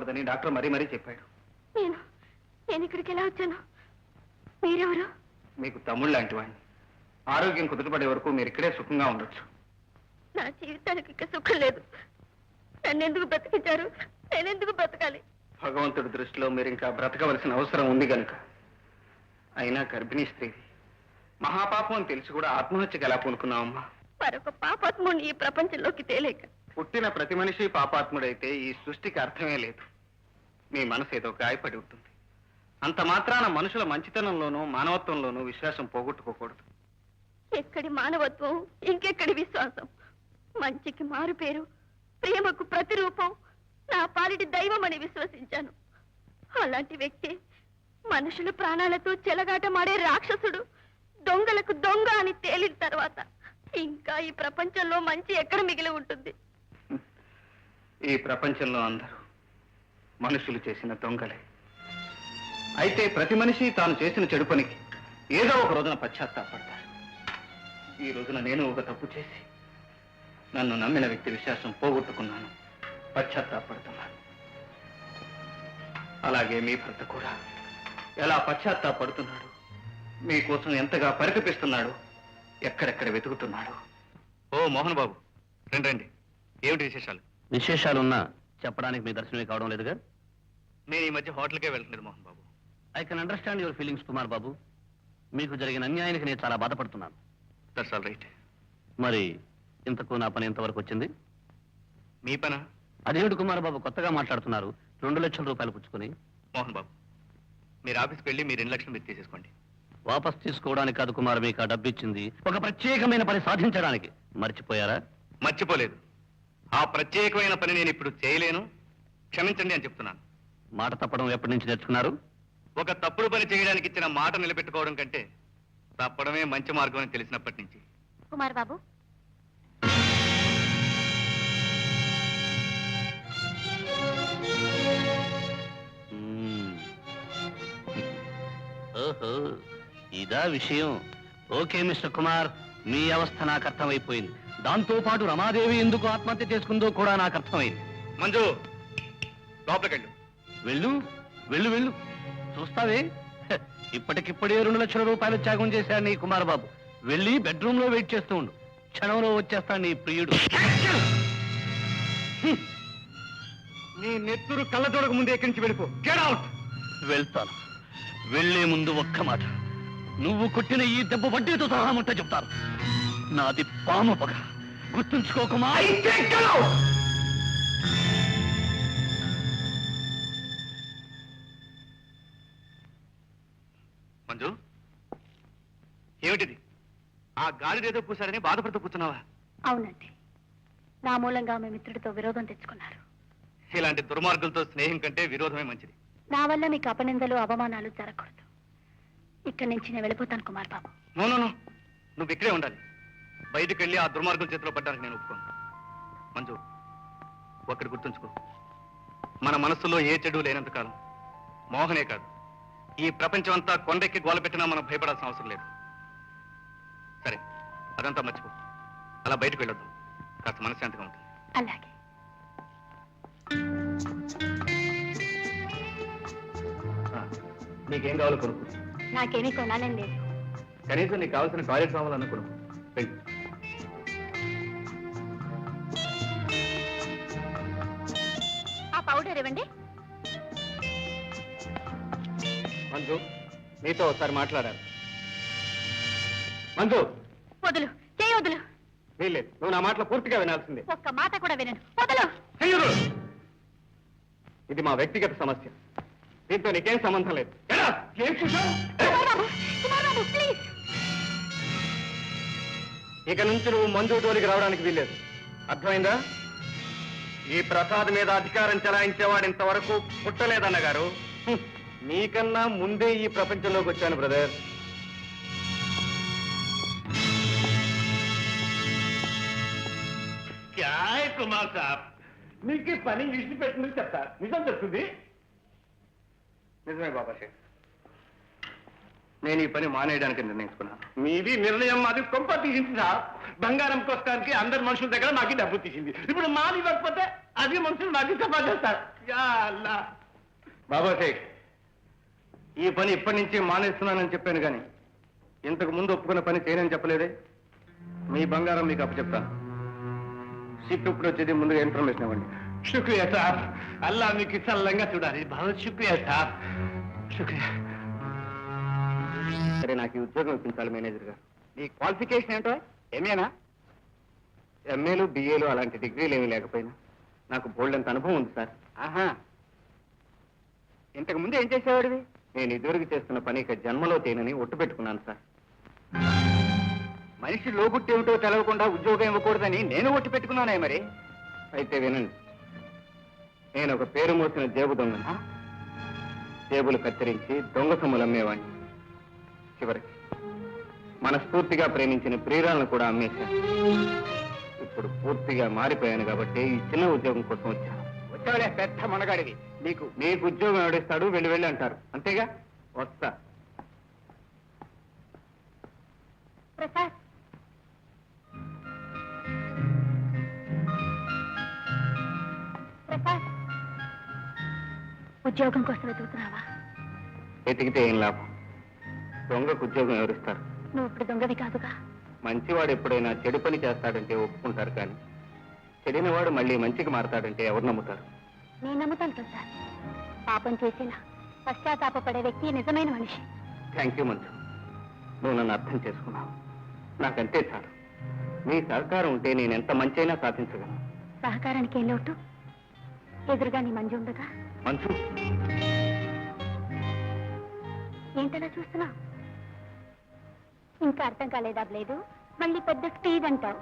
రాకూడదని డాక్టర్ మరీ మరీ చెప్పాడు. నేను ఇక్కడికి ఎలా వచ్చాను? మీరెవరు? మీకు తమ్ముళ్ళు లాంటి వాడిని. ఆరోగ్యం కుదుటపడే వరకు మీరు ఇక్కడే సుఖంగా ఉండొచ్చు. నా జీవితానికి ఇక సుఖం లేదు. నన్నెందుకు బ్రతికించారు? నేనెందుకు బ్రతకాలి? భగవంతుడి దృష్టిలో మీరు ఇంకా బ్రతకవలసిన అవసరం ఉంది కనుక. అయినా గర్భిణీ స్త్రీది, మహాపాపం అని తెలిసి కూడా ఆత్మహత్యకు ఎలా పూనుకున్నావమ్మా? మరొక పాపాత్ముడిని ఈ ప్రపంచంలోకి తేలేక. పుట్టిన ప్రతి మనిషి పాపాత్ముడైతే ఈ సృష్టికి అర్థమే లేదు. మీ మనసు ఏదో గాయపడి ఉంటుంది. అంత మాత్రాన మనుషుల మంచితనంలోనూ మానవత్వంలోనూ విశ్వాసం పోగొట్టుకోకూడదు. ఎక్కడి మానవత్వం, ఇంకెక్కడి విశ్వాసం? మంచికి మారు పేరు, ప్రేమకు ప్రతిరూపం, నా పాలిటి దైవం అని విశ్వసించాను. అలాంటి వ్యక్తి మనుషుల ప్రాణాలతో చెలగాటమాడే రాక్షసుడు, దొంగలకు దొంగ అని తేలిన తర్వాత ఇంకా ఈ ప్రపంచంలో మంచి ఎక్కడ మిగిలి ఉంటుంది? ఈ ప్రపంచంలో అందరూ మనుషులు చేసిన దొంగలే. అయితే ప్రతి మనిషి తాను చేసిన చెడు పనికి ఏదో ఒక రోజున పశ్చాత్తాపడతారు. ఈ రోజున నేను ఒక తప్పు చేసి నన్ను నమ్మిన వ్యక్తి విశ్వాసం పోగొట్టుకున్నాను, పశ్చాత్తాపడుతున్నాను. అలాగే మీ భర్త కూడా ఎలా పశ్చాత్తాపడుతున్నాడు, మీకోసం ఎంతగా పరితపిస్తున్నాడు, ఎక్కడెక్కడ వెతుకుతున్నాడు. ఓ మోహన్ బాబు, రండి. ఏమిటి విశేషాలు? విశేషాలున్నా చెప్పడానికి మీ దర్శనమే కావడం లేదుగా. నేను ఈ మధ్య హోటల్కే వెళ్తున్నాను Mohan Babu. I can understand your feelings Kumar Babu. మీకు జరిగిన అన్యాయానికి నేను చాలా బాధపడుతున్నాను. That's all right. మరి ఇంతకు నా పని ఎంతవరకు వచ్చింది? మీ పనా? అదేమిటి కుమార్ బాబు కొత్తగా మాట్లాడుతున్నారు? 2 లక్షల రూపాయలు పుచ్చుకొని. మోహన్ బాబు, మీరు ఆఫీస్కి వెళ్ళి మీరు 2 లక్షలు మీరు తీసేసుకోండి. వాపస్ తీసుకోవడానికి కాదు కుమార్, మీకు ఆ డబ్బు ఇచ్చింది ఒక ప్రత్యేకమైన పని సాధించడానికి. మర్చిపోయారా? మర్చిపోలేదు. ఆ ప్రత్యేకమైన పని నేను ఇప్పుడు చేయలేను, క్షమించండి అని చెప్తున్నాను. మాట తప్పడం ఎప్పటి నుంచి నేర్చుకున్నారు? ఒక తప్పుడు పని చేయడానికి ఇచ్చిన మాట నిలబెట్టుకోవడం కంటే తప్పడమే మంచి మార్గం అని తెలిసినప్పటి నుంచి. కుమార్ బాబు, ఓహో, ఇదా విషయం. ఓకే మిస్టర్ కుమార్, మీ అవస్థ నాకు అర్థమైపోయింది. దాంతో పాటు రమాదేవి ఎందుకు ఆత్మహత్య చేసుకుందో కూడా నాకు అర్థమైంది. మంజు, లోపలికెళ్ళు. వెళ్ళు వెళ్ళు వెళ్ళు, చూస్తావే. ఇప్పటికిప్పుడే 2 లక్షల రూపాయలు త్యాగం చేశాడు నీ కుమార్ బాబు. వెళ్ళి బెడ్రూమ్ లో వెయిట్ చేస్తూ ఉండు. క్షణంలో వచ్చేస్తాడు నీ ప్రియుడు. నీ నెత్తురు కళ్ళతోడక ముందు ఎక్కడి నుంచి వెళ్ళిపో. Get out. వెళ్తాను. వెళ్లే ముందు ఒక్క మాట, నువ్వు కొట్టిన ఈ దెబ్బ వడ్డీతో సహా ముట్ట చెప్తాను. నాది పాము పగ, గుర్తుంచుకోకుమా. మంజు, ఏమిటిది? ఆ గాలిదేదో పూసాడని బాధపడుతూ కూర్చున్నావా? అవునండి, నా మూలంగా మీ మిత్రుడితో విరోధం తెచ్చుకున్నారు. ఇలాంటి దుర్మార్గులతో స్నేహం కంటే విరోధమే మంచిది. నా వల్ల మీకు అపనిందలు అవమానాలు జరగకూడదు. ఇక్కడి నుంచి నేను వెళ్ళిపోతాను కుమార్ బాబు. నో, నువ్వు ఇక్కడే ఉండాలి. బయటకు వెళ్ళి ఆ దుర్మార్గుల చేతిలో పడ్డానికి నేను ఒప్పుకోను. మంజు, ఒక్కటి గుర్తుంచుకో, మన మనస్సులో ఏ చెడు లేనంతకాలం మోహనే కాదు, ఈ ప్రపంచం అంతా కొండెక్కి గోల పెట్టినా మనం భయపడాల్సిన అవసరం లేదు. సరే, అదంతా మర్చిపో. అలా బయటకు వెళ్ళొద్దాం, కాస్త మనశ్శాంతిగా ఉంటుంది. అలాగే. నీకేం కావాలో కొనుక్కు. నాకేమీ కొనాలని లేదు. కనీసం నీకు కావాల్సిన టాయిలెట్ సామాన్లు కొనుక్కు. వెళ్ళు. ఆ పౌడర్ ఇవ్వండి. మంజు, నీతో ఒకసారి మాట్లాడాలి. మంజు, వదులు, చేయి వదులు. వీల్లేదు, నువ్వు నా మాటలు పూర్తిగా వినాల్సిందే. ఒక్క మాట కూడా వినను. వదులు. ఇది మా వ్యక్తిగత సమస్య, దీంతో నీకేం సంబంధం లేదు. ఏం చూసావు? కుమార్ బాబు, కుమార్ బాబు, ప్లీజ్. ఇక నుంచి నువ్వు మంజు జోలికి రావడానికి వీల్లేదు, అర్థమైందా? ఈ ప్రసాద్ మీద అధికారం చెలాయించేవాడు ఇంతవరకు పుట్టలేదన్నగారు. నీకన్నా ముందే ఈ ప్రపంచంలోకి వచ్చాను బ్రదర్. కుమార్ సాబ్, మీకు పని విడిచి పెట్టిందని చెప్తారు. నిజం చెప్తుంది. నిజమే బాబాషేఖ్, నేను ఈ పని మానేయడానికి నిర్ణయించుకున్నాను. మీది నిర్ణయం, అది కొంప తీసింది సార్. బంగారం కోసడానికి అందరి మనుషుల దగ్గర నాకు డబ్బు తీసింది. ఇప్పుడు మాది ఇవ్వకపోతే అది మనుషులు నాకు సభా చేస్తారు. యా అల్లా. బాబా షేక్, ఈ పని ఇప్పటి నుంచి మానేస్తున్నానని చెప్పాను కానీ ఇంతకు ముందు ఒప్పుకున్న పని చేయనని చెప్పలేదే. మీ బంగారం మీకు అప్పచెప్తాను. షిప్ ఇప్పుడు వచ్చేది ముందుగా ఇన్ఫర్మేషన్ ఇవ్వండి. శుక్రియా సాబ్. అల్లా మీకు చల్లంగా చూడాలి. బహుత్ శుక్రియా సాబ్. శుక్రియా. సరే, నాకు ఈ ఉద్యోగం ఇప్పించాలి మేనేజర్ గారు. నీ క్వాలిఫికేషన్ ఏంటో? ఎంఏనా? ఎంఏలు బిఏలు అలాంటి డిగ్రీలు ఏమీ లేకపోయినా నాకు బోల్డంత అనుభవం ఉంది సార్. ఆహా, ఇంతకు ముందు ఏం చేసేవాడివి? నేను ఇదివరకు చేస్తున్న పని ఇక జన్మలో చేయనని ఒట్టు పెట్టుకున్నాను సార్. మనిషి లోగుట్టి ఏమిటో తెలవకుండా ఉద్యోగం ఇవ్వకూడదని నేను ఒట్టు పెట్టుకున్నానే మరి. అయితే వినండి, నేను ఒక పేరు మోసిన జేబు దొంగను. జేబులు కత్తిరించి దొంగ సొమ్ములు అమ్మేవాడిని. చివరికి మనస్ఫూర్తిగా ప్రేమించిన ప్రియురాలను కూడా అమ్మేశాను. ఇప్పుడు పూర్తిగా మారిపోయాను కాబట్టి ఈ చిన్న ఉద్యోగం కోసం వచ్చాను. వచ్చావులే, పెద్ద మనగాడివి. మీకు ఉద్యోగం ఎవడిస్తాడు? వెళ్ళి వెళ్ళి అంటారు, అంతేగా. వస్తా. ప్రసాద్, ప్రసాద్, ఉద్యోగం కోసం వెతుకుతున్నావా? వెతికితే ఏం లాభం? దొంగకు ఉద్యోగం ఎవరిస్తారు? నువ్వు ఇప్పుడు దొంగవి కాదుగా. మంచివాడు ఎప్పుడైనా చెడు పని చేస్తాడంటే ఒప్పుకుంటారు, కానీ చెడినవాడు మళ్ళీ మంచికి మారతాడంటే ఎవరు నమ్ముతారు? నేను నమ్ముతాను ప్రసాద్. పాపం చేసిన పశ్చాత్తాపపడే వ్యక్తి నిజమైన మనిషి. థ్యాంక్ యూ మంచు, నువ్వు నన్ను అర్థం చేసుకున్నావు. నాకంతే చాలు. మీ సహకారం ఉంటే నేను ఎంత మంచైనా సాధించగలను. సహకారానికి ఏం లోటు? ఎదురుగా నీ మంజు ఉండగా. మంచు, ఏంటలా చూస్తున్నావు? ఇంకా అర్థం కాలేదా లేదు? మళ్ళీ పెద్ద స్పీడ్ అంటావు.